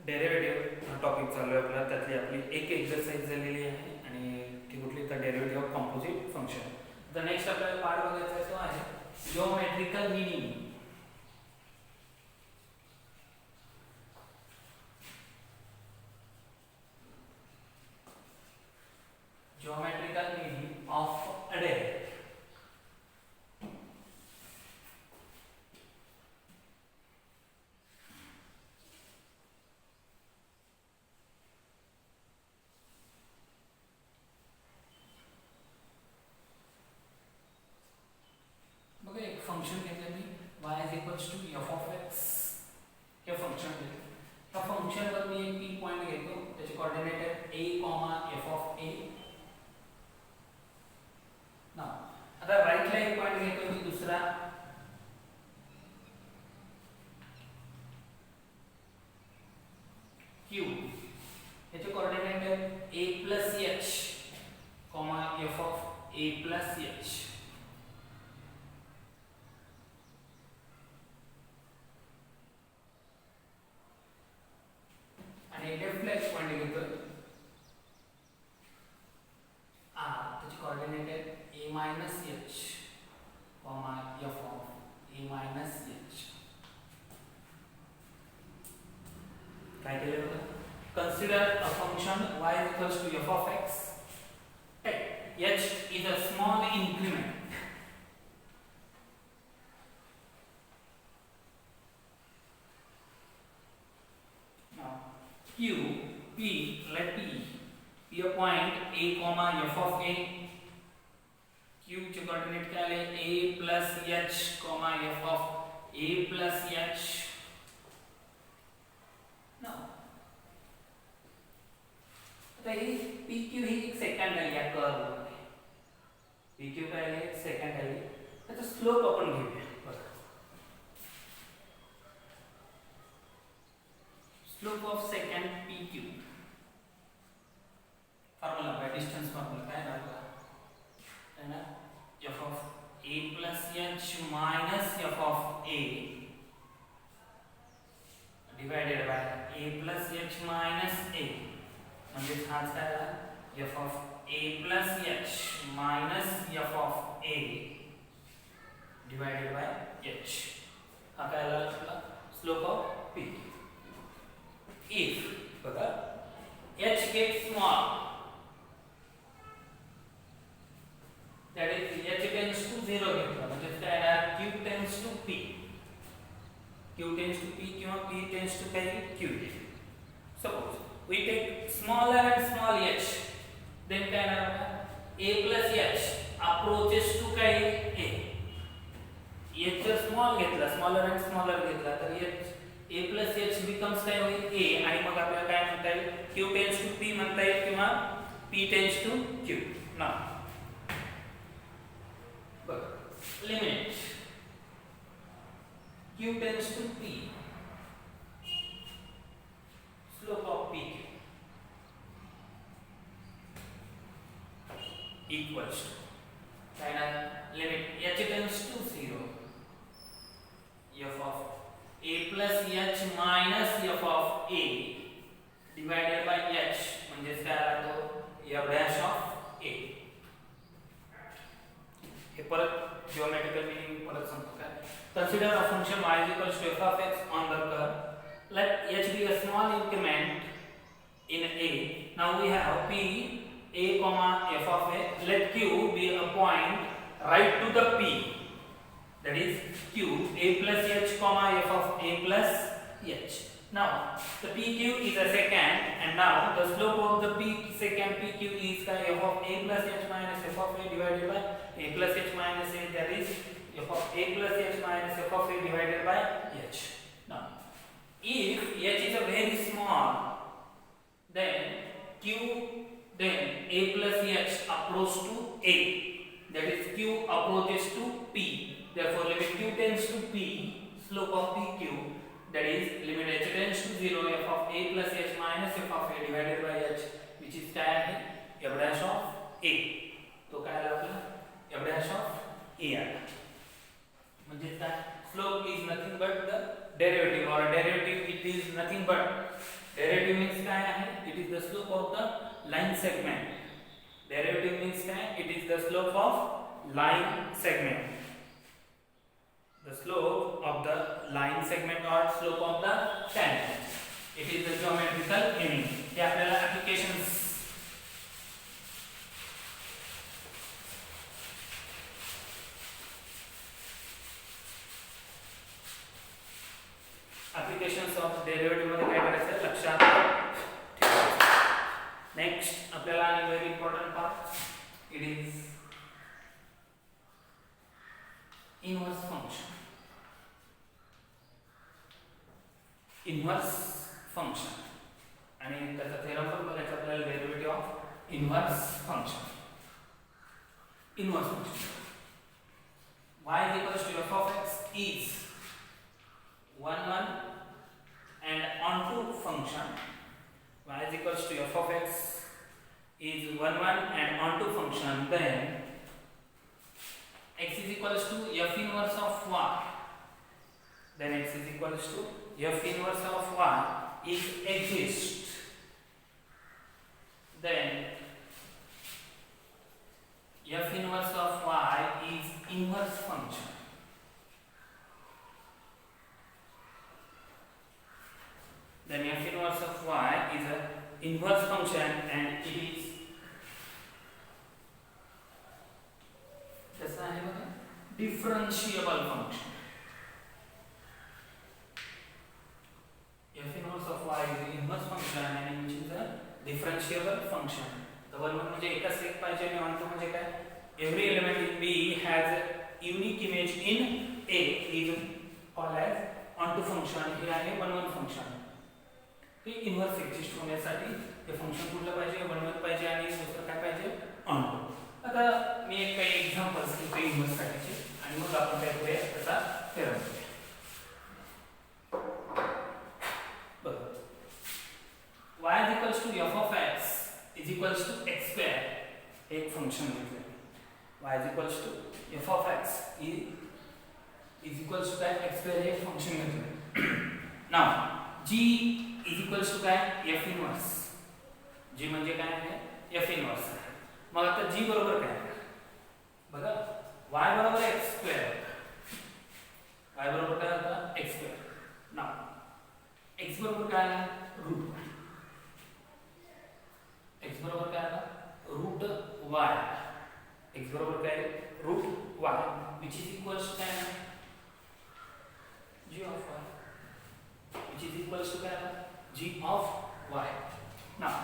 Derivative topic चालू आहे आपला. त्यातली आपली एक एक्सरसाइज झालेली आहे आणि ती कुठली तर derivative of composite function. The next आपल्याला पार्ट बघायचा आहे तो आहे geometrical meaning. Geometrical meaning of array. बघा एक फंक्शन घेतलं मी y is equals to f of x. हे फंक्शन घेतलं. त्या फंक्शनवर मी एक पी पॉइंट घेतो, त्याचे कोऑर्डिनेट आहे a, f of a. ना आता राईटला एक पॉइंट घेतो मी दुसरा q, याचे कोऑर्डिनेट आहे a plus h, f of a plus h. आणि लेफ्टला एक पॉइंट घेतो त्याचे कोऑर्डिनेट आहे a minus h, f of a minus h. काय केलं बघा. Consider a function y is equals to f of x. H is a small increment. Now Q, P, let P be a point a, f of a. Q चे coordinate क्या आले a plus h, f of a plus h. Now आता ही PQ ही एक second आली या curve मध्ये. PQ काय आहे एक सेकंड आली. त्याचा स्लोप आपण घेऊया. बघा slope of second PQ formula by distance formula काय लागला है ना, f of a plus h minus f of a divided by a plus h minus a. म्हणजे हाच काय आला f of a plus h minus f of a divided by h. हा काय आला आपला स्लोप ऑफ p. If बघा h gets small, that is h tends to 0 घेतला म्हणजे काय येणार q tends to p. q tends to p किंवा p tends to काही q. Suppose we take smaller and small h, then काय येणार a plus h approaches to काही a. h जर स्मॉल घेतला, स्मॉलर अँड स्मॉलर घेतला तर h a plus h becomes काय होईल a आणि मग आपल्याला काय म्हणता येईल q tends to p म्हणता येईल किंवा p tends to q. ना बघ limit q tends to p, slope of p equals to काय ना limit h tends to 0, f of a plus h minus f of a divided by h म्हणजे काय आला तो f dash of a. हे परत geometrical meaning परत सांगतो काय. Consider a function y is equals to f of x on the curve. Let h be a small increment in a. Now we have p a, f of a. Let q be a point right to the p. That is q a plus h, f of a plus h. Now the pq is a secant, and now the slope of the p secant pq is f of a plus h minus f of a divided by a plus h minus a. That is f of a plus h minus f of a divided by h. Now if h is a very small, then a plus h approach to a. That is q approaches to p. Therefore limit q tends to p, slope of pq, that is limit h tends to 0, f of a plus h minus f of a divided by h, which is काय आहे f dash of a. तो काय आला आपला f dash of a आला. म्हणजे काय slope is nothing but the derivative, or derivative it is nothing but derivative means काय आहे? It is the slope of the line segment. Derivative means काय? It is the slope of line segment. The slope of the line segment or slope of the tangent. It is the geometrical meaning. हे आपल्याला applications of derivative मध्ये काय करायचं लक्षात ठेवायचं. Next आपल्याला आणि very important part it is inverse function. Inverse function आणि त्याचा थेरम पण बघायचा आपल्याला. Derivative of inverse function. Inverse function y is equals to f of x is 1 1 and onto function. Y is equals to f of x is 1 1 and onto function, then x is equals to f inverse of y. Then x is equals to f inverse of y is exist. Then f inverse of y is inverse function. Then f inverse of y is a inverse function and it is कैसा है बता differentiable function. f inverse of y is an inverse function and which is a differentiable function. तर one म्हणजे एकच एक पाहिजे आणि on to म्हणजे काय? Every element in B has a unique image in A is called as onto function. हे आहे one one function. हे inverse exist होण्यासाठी हे फंक्शन कुठलं पाहिजे? वन वन पाहिजे आणि दुसरं काय पाहिजे? ऑनटू. आता मी एक काही एक्झाम्पल्स घेतो इनवर्स साठीचे आणि मग आपण काय करूया त्याचा थेरम करूया. बघा y is equals to f of x is equals to x square हे एक फंक्शन घेतलं. y is equals to f of x is equals to काय? x square हे फंक्शन घेतलं. Now g is equals to काय? f inverse. g म्हणजे काय आहे? f inverse. मग आता g बरोबर काय? बघा y बरोबर x square. y बरोबर काय होता? x square. नाउ x बरोबर काय आहे? Root y. x बरोबर काय आला? Root y. x बरोबर काय? Root y which is equals to काय? g of y which is equals to काय? g of y. Now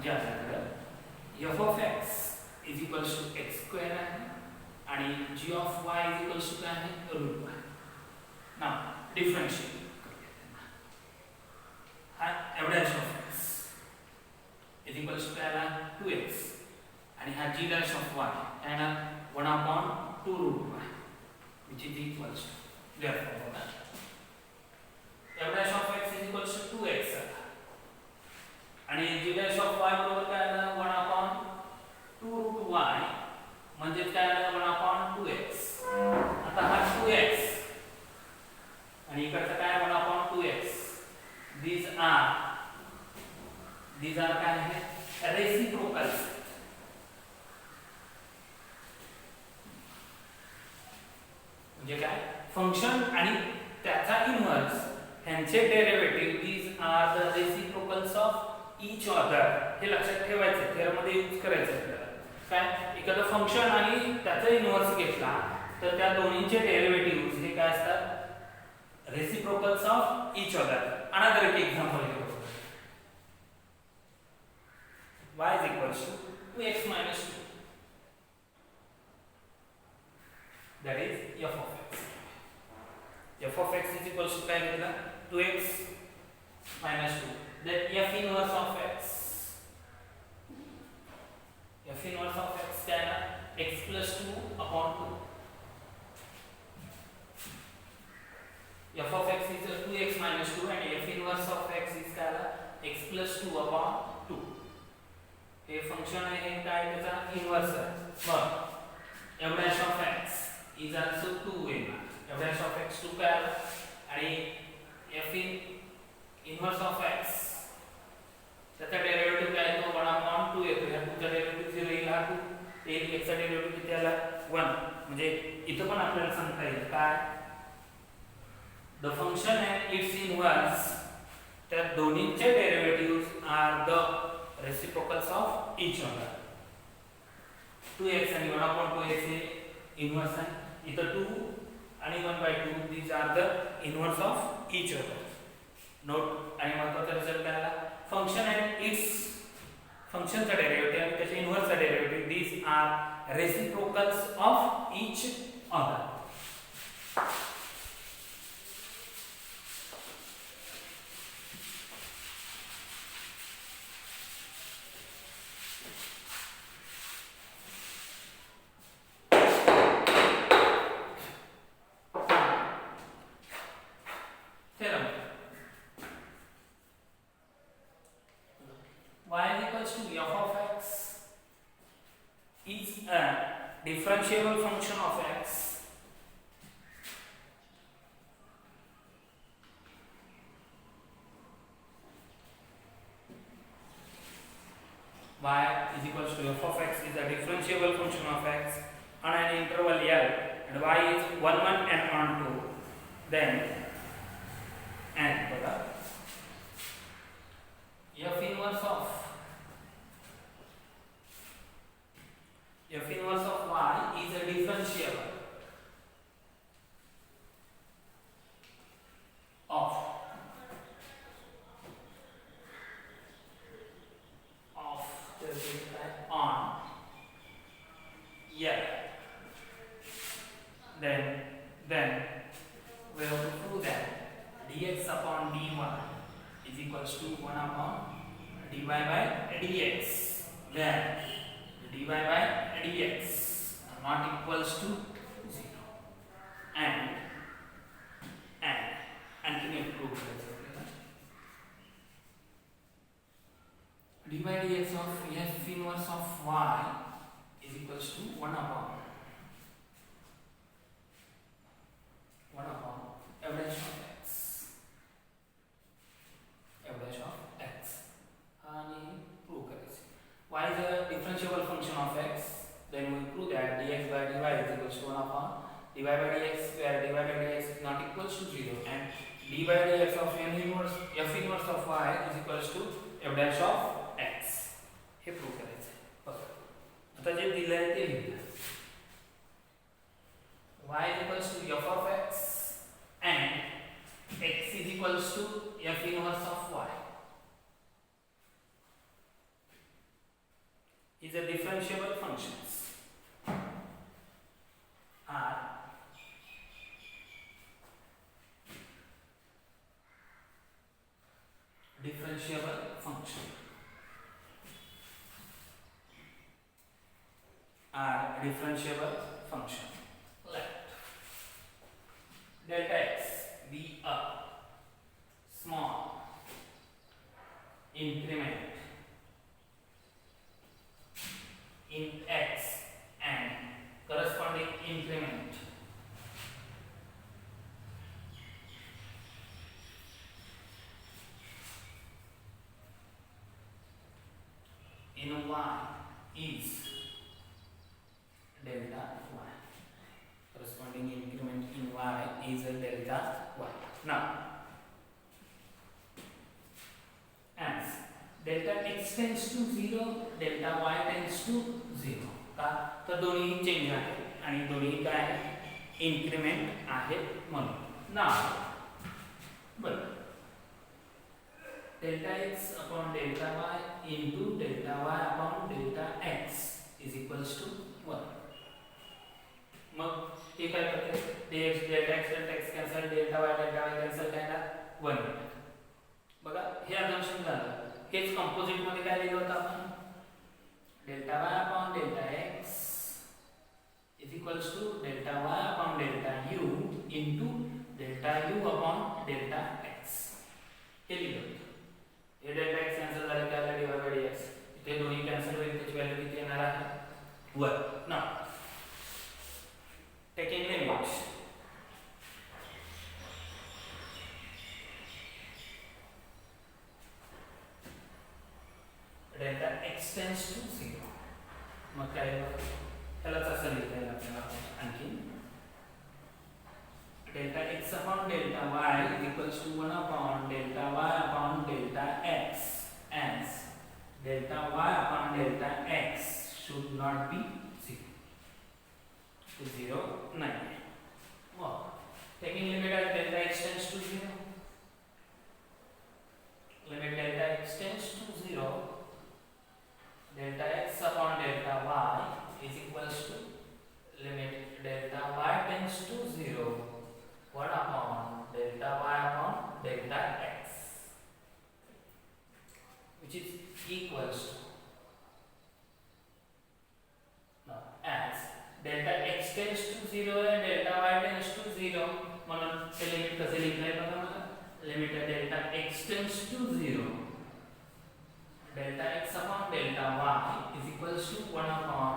ज्या f of x is equals to x square आहे आणि g of y is equals to काय आहे? Root y. Now differentiate हा f dash of x is equals to काय आला? 2x आणि हा g dash of y काय आला? 1/2 root y which is equals to therefore f dash of x is equals to 2x आणि g dash of y बरोबर काय आला? 1/2 root y म्हणजे काय आला? 1/2x. आता हा 2x आणि इकडचं काय? 1/2x. these are काय आहे? रेसिप्रोकल्स. म्हणजे काय? फंक्शन आणि त्याचा इन्व्हर्स ह्यांचे derivative these are the reciprocals of each other. हे लक्षात ठेवायचं. थेरम मध्ये यूज करायचं आपल्याला. काय? एखादं फंक्शन आणि त्याचा इन्व्हर्स घेतला तर त्या दोन्हींचे डेरिव्हेटिव्हज हे काय असतात? Reciprocals of each other. Another एक एक्झाम्पल घेऊ. y is equals to 2x minus 2. That is f of x. f of x is equals to काय घेतला? 2x minus 2. Then f inverse of x. f inverse of x क्या है? x plus 2 upon 2. f of x is 2x minus 2 and f inverse of x is क्या है? x plus 2 upon 2. हे function आहे काय? त्याचा inverse आहे. मग f dash of x is also 2 f dash of x 2 काय आला? आणि f इनवर्स ऑफ x त्याचा डेरिव्हेटिव्ह काय तो 1/2 येतो. या 2 चा डेरिव्हेटिव्ह 0 येईल. हा 2 x चा डेरिव्हेटिव्ह किती आला 1. म्हणजे इथं पण आपल्याला सांगता येईल काय the function and its inverse त्या दोन्हीचे derivatives are the reciprocals of each other. 2x आणि 1/2x हे इनवर्स आहे. इथं 2 आणि 1/2 these are the inverse of each other. Note आणि महत्त्वाचा रिझल्ट काय आला फंक्शन अँड इट्स फंक्शनचा डेरिव्हेटिव्ह आणि त्याचे इनव्हर्सचा derivative these are reciprocals of each other. Y is equals to f of x is a differentiable function of x y is equals to f of x is a differentiable function of x on an interval L and y is 1 1 and on 2 then and f inverse of y is a differentiable of on L. Then we have to prove that dx upon dy is equals to 1 upon dy by dx. Then dy by dx are not equals to 0 and continue to prove that dy by dx of f inverse of y is equals to 1 upon f dash of x. आणि prove करायचे. Y is a differentiable function of x. Then we prove that dx by dy is equals to 1 upon dy by dx, where dy by dx is not equals to 0, and d by dx of f inverse of y is equals to f dash of x. हे prove करायचं आहे. बघा आता जे दिलं आहे ते लिहूया. y is equals to f of x and x is equals to f inverse of y is a differentiable functions are differentiable function let delta x be a small increment in x and corresponding increment in y is delta y. Corresponding increment in y is a delta y. Now, as delta x tends to 0, delta y tends to 0. का तर दोन्ही change आहे आणि दोन्ही काय आहे increment आहे म्हणून. नाव बरं delta x upon delta y into delta y upon delta x is equals to 1. मग हे काय करते dx delta x cancel delta y cancel काय ना 1. बघा हे अझम्पशन झालं. हेच कंपोजिट मध्ये काय लिहिलं होतं आपण delta y upon delta x is equals to delta y upon delta u into delta u upon delta x. हे लिहिलं होतं. हे डेल्टा x कॅन्सल झाले काय आलं dy by dx. इथे दोन्ही कॅन्सल होईल त्याची व्हॅल्यू किती येणार आहे 1. Now taking limit x tends to 0. मग काय त्यालाच असं लिहिता येईल आपल्याला आणखी delta x upon delta y is equals to 1 upon delta y upon delta x, as delta y upon delta x should not be 0. To 0, 9. Well, taking limit as delta x tends to 0. Limit delta x tends to 0. Delta x upon delta y is equals to limit delta y tends to 0. 1 upon delta y upon delta x, which is equals to now as delta x tends to 0 and delta y tends to 0. म्हणून ते limit कसे लिहिलंय बघा मला. Limit delta x tends to 0. Delta x upon delta y is equals to 1 upon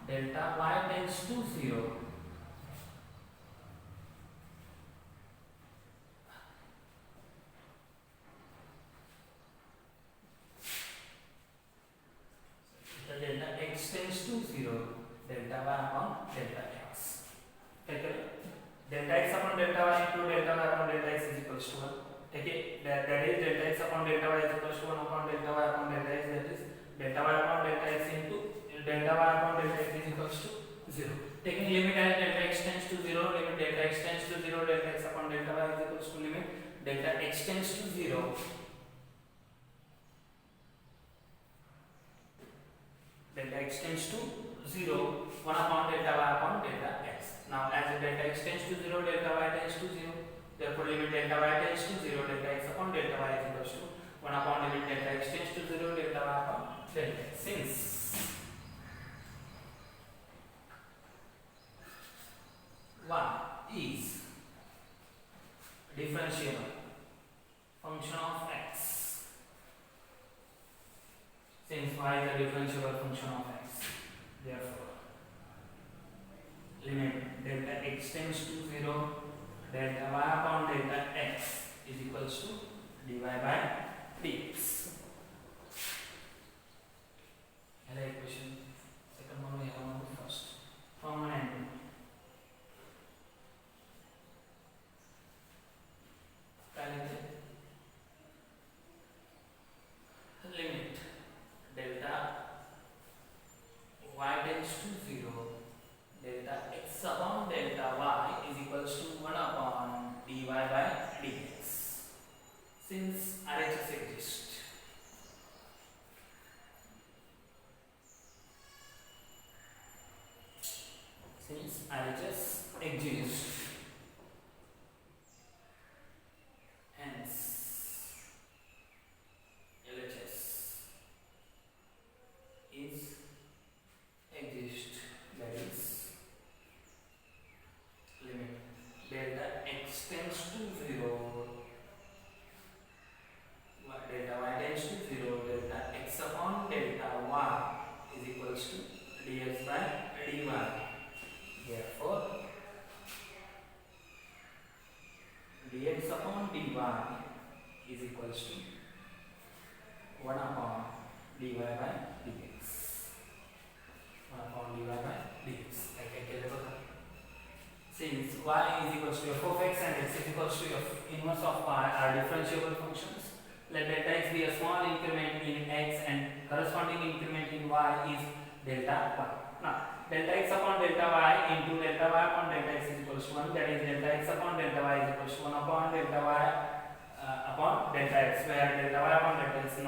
delta y tends to 0. Delta x tends to 0, delta y upon delta x. Okay, delta x upon delta y into delta y upon delta x is equals to 1. Okay, that is delta x upon delta y is equals to 1 upon delta y upon delta x, that is delta y upon delta x into delta y upon delta x is equals to 0. Taking limit as delta x tends to 0, limit delta x tends to 0, delta x upon delta y is equals to limit delta x tends to 0. Delta x tends to 0, 1 upon delta y upon delta x. Now as delta x tends to 0, delta y tends to 0. Therefore limit delta y tends to 0, delta x upon delta y is equals to 1 upon limit delta x tends to 0, delta y upon delta x. Since y is differentiable function of x, since y is a differentiable function of x, therefore limit delta x tends to 0, delta y upon delta x is equals to dy by dx. Hello equation. Second one we have on the first. Common and limit delta y tends to 0, delta x upon delta y is equals to 1 upon dy by dx. Since RHS exists, hence LHS is exist, that is limit delta x tends to 0, delta y tends to 0, delta x upon delta y is equals to dx by dy. Therefore dx upon dy is equals to 1 upon dy by dx. 1 upon dy by dx. Since y is equals to f of x and x is equals to f inverse of y are differentiable functions, let delta x be a small increment in x and corresponding increment in y is delta y. Now delta x upon delta y into delta y upon delta x is equals to 1, that is delta x upon delta y is equals to 1 upon delta y upon delta x, where delta y upon delta x is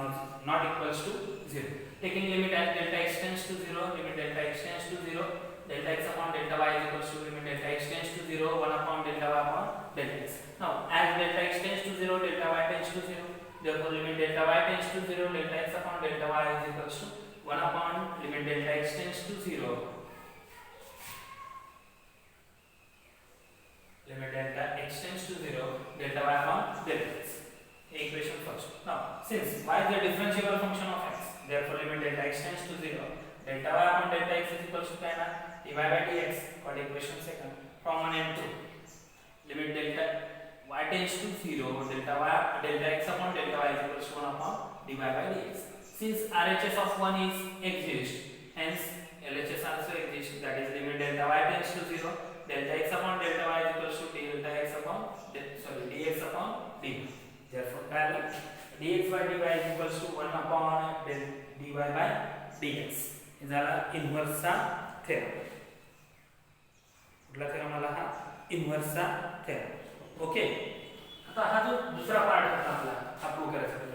not equals to 0. Taking limit as delta x tends to 0, limit delta x tends to 0, delta x upon delta y is equals to limit delta x tends to 0, 1 upon delta y upon delta x. Now as delta x tends to 0, delta y tends to 0, therefore limit delta y tends to 0, delta x upon delta y is equals to 1 upon limit delta x tends to 0, limit delta x tends to 0, delta y upon delta x. Equation first. Now since y is a differentiable function of x, therefore limit delta x tends to 0, delta y upon delta x is equals to dy by dx, called equation second. From 1 and 2, limit delta y tends to 0, delta x upon delta y is equals to 1 upon dy by dx. since RHS of 1 is exist, hence LHS also exists, that is limit delta y tends to 0, delta x upon delta y is equals to delta x upon dx upon dy. Therefore parallel dx by dy is equals to 1 upon dy by dx. हे झाला इनव्हर्सचा theorem. कुठला theorem आला हा? इनव्हर्सचा theorem. Okay, आता हा जो दुसरा part होता आपला हा प्रूव्ह करायचा आहे.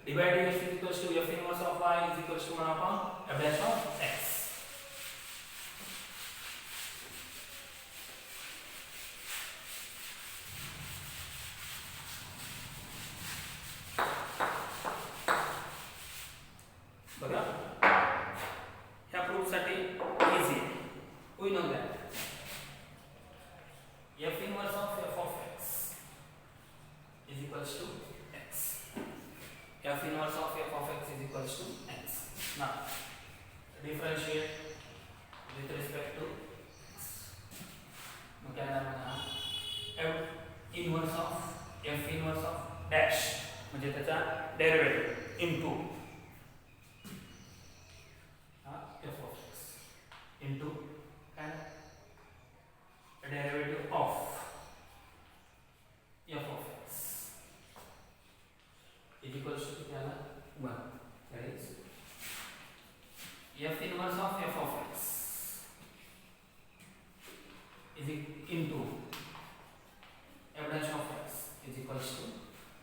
dy by dx is equals to f inverse of y is equals to 1 upon f dash of x. बघा ह्या प्रूफ साठी इझी आहे. We know that f inverse of f of x is equals to x. f inverse of f of x is equals to x. Now differentiate with respect to x. मग काय झालं? f inverse of dash म्हणजे त्याचा derivative into f of x into and derivative of f of x is equals to 1. That is f inverse of f of x is into f dash of x is equals to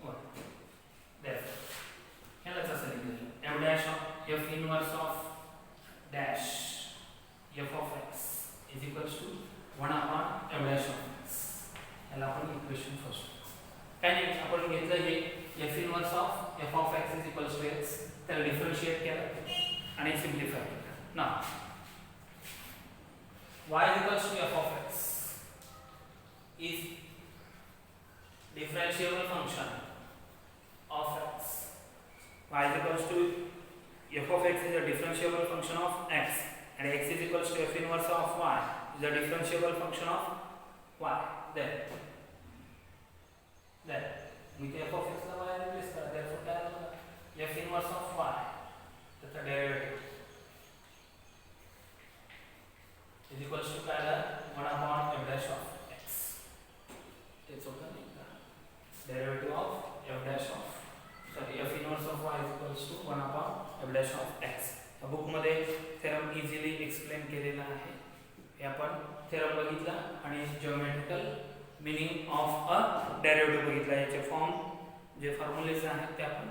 1. Therefore ह्यालाच असं लिहिलं f dash of f inverse of dash f of x is equals to 1 upon f dash of x. याला आपण equation first काय नाही आपण घेतलं हे f inverse of f of x is equals to x, त्याला डिफरन्शिएट केलं आणि simplify केलं. Now y is equals to f of x is differentiable function of x. y is equals to f of x is a differentiable function of x and x is equals to f inverse of y is a differentiable function of y. Then with f of x ला y replace करा. Therefore क्या होगा? f inverse of y त्याचा derivative is equals to काय आला? 1 upon f dash of x. तेच होतं नाही का? Derivative of f dash of f inverse of y is equals to 1 upon f dash of x. या बुक मध्ये theorem easily explain केलेला आहे. हे आपण थेरम बघितला आणि geometrical meaning of a derivative बघितला. याचे फॉर्म जे फॉर्म्युलेज आहेत ते आपण